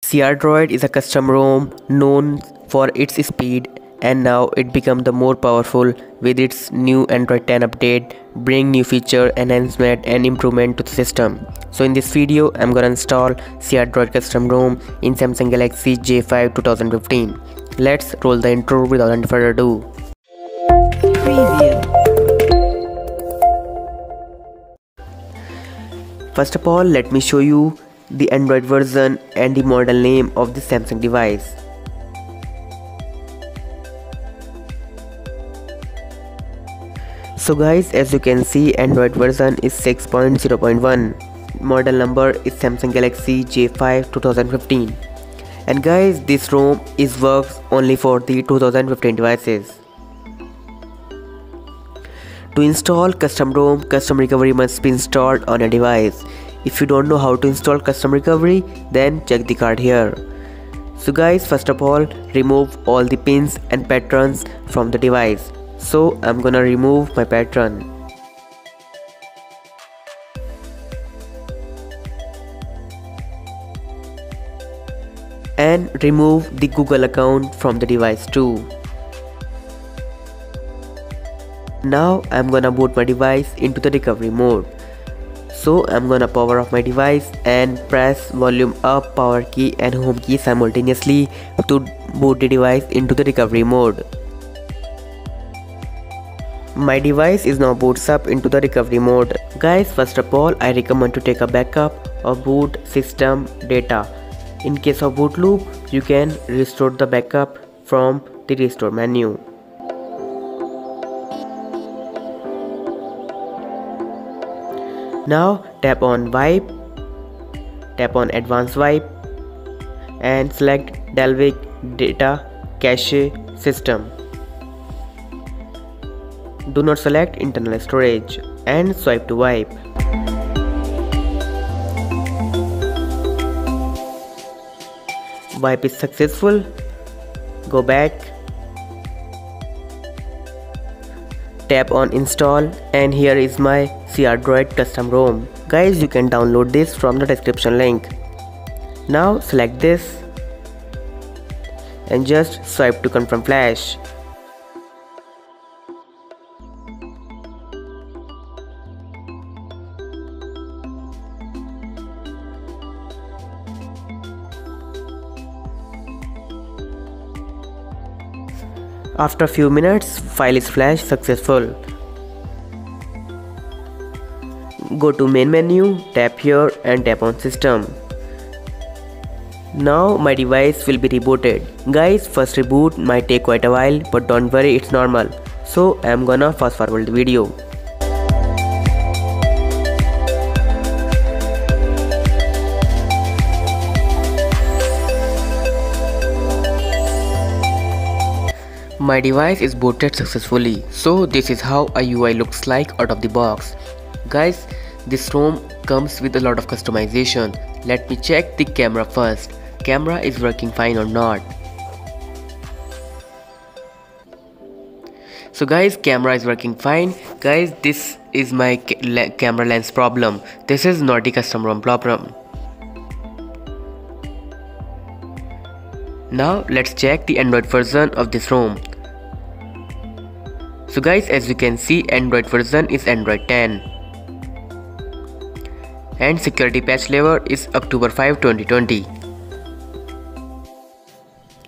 CR Droid is a custom ROM known for its speed, and now it become the more powerful with its new Android 10 update, bring new feature, enhancement and improvement to the system. So in this video, I'm gonna install CR Droid custom ROM in Samsung Galaxy J5 2015. Let's roll the intro without any further ado. Preview. First of all, let me show you the Android version and the model name of the Samsung device. So guys, as you can see, Android version is 6.0.1. Model number is Samsung Galaxy J5 2015. And guys, this ROM works only for the 2015 devices. To install custom ROM, custom recovery must be installed on a device. If you don't know how to install custom recovery, then check the card here. So guys, first of all, remove all the pins and patterns from the device. So I'm gonna remove my pattern. And remove the Google account from the device too. Now I'm gonna boot my device into the recovery mode. So I'm gonna power off my device and press volume up, power key and home key simultaneously to boot the device into the recovery mode. My device is now boots up into the recovery mode. Guys, first of all, I recommend to take a backup of boot system data. In case of boot loop, you can restore the backup from the restore menu. Now tap on wipe, tap on advanced wipe and select Dalvik data cache system. Do not select internal storage and swipe to wipe. Wipe is successful. Go back. Tap on install and here is my CR Droid custom ROM. Guys, you can download this from the description link. Now select this and just swipe to confirm flash. After a few minutes, file is flashed successful. Go to main menu, tap here and tap on system. Now my device will be rebooted. Guys, first reboot might take quite a while, but don't worry, it's normal. So I'm gonna fast forward the video. My device is booted successfully. So this is how a UI looks like out of the box. Guys, this ROM comes with a lot of customization. Let me check the camera first. Camera is working fine or not. So guys, camera is working fine. Guys, this is my camera lens problem. This is not the custom ROM problem. Now let's check the Android version of this ROM. So guys, as you can see, Android version is Android 10 and security patch level is October 5, 2020.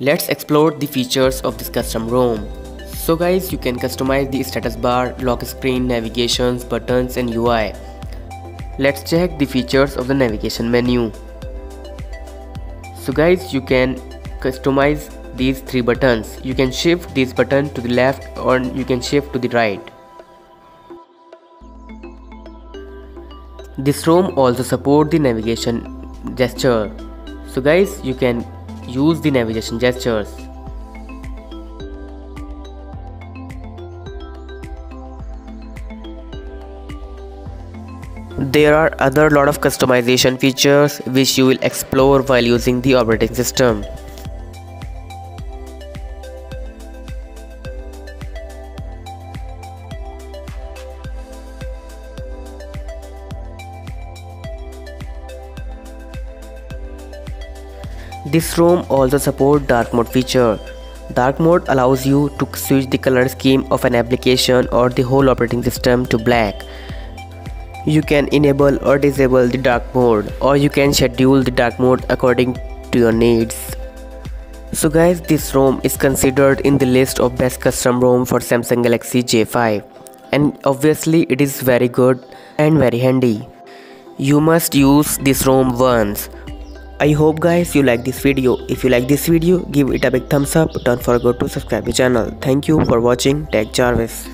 Let's explore the features of this custom ROM. So guys, you can customize the status bar, lock screen, navigations, buttons and UI. Let's check the features of the navigation menu. So guys, you can customize these three buttons. You can shift this button to the left or you can shift to the right. This ROM also supports the navigation gesture. So guys, you can use the navigation gestures. There are other lot of customization features which you will explore while using the operating system. This ROM also supports dark mode feature. Dark mode allows you to switch the color scheme of an application or the whole operating system to black. You can enable or disable the dark mode, or you can schedule the dark mode according to your needs. So guys, this ROM is considered in the list of best custom ROM for Samsung Galaxy J5, and obviously it is very good and very handy. You must use this ROM once. I hope guys you like this video. If you like this video, give it a big thumbs up. Don't forget to subscribe the channel. Thank you for watching Tech Jarvis.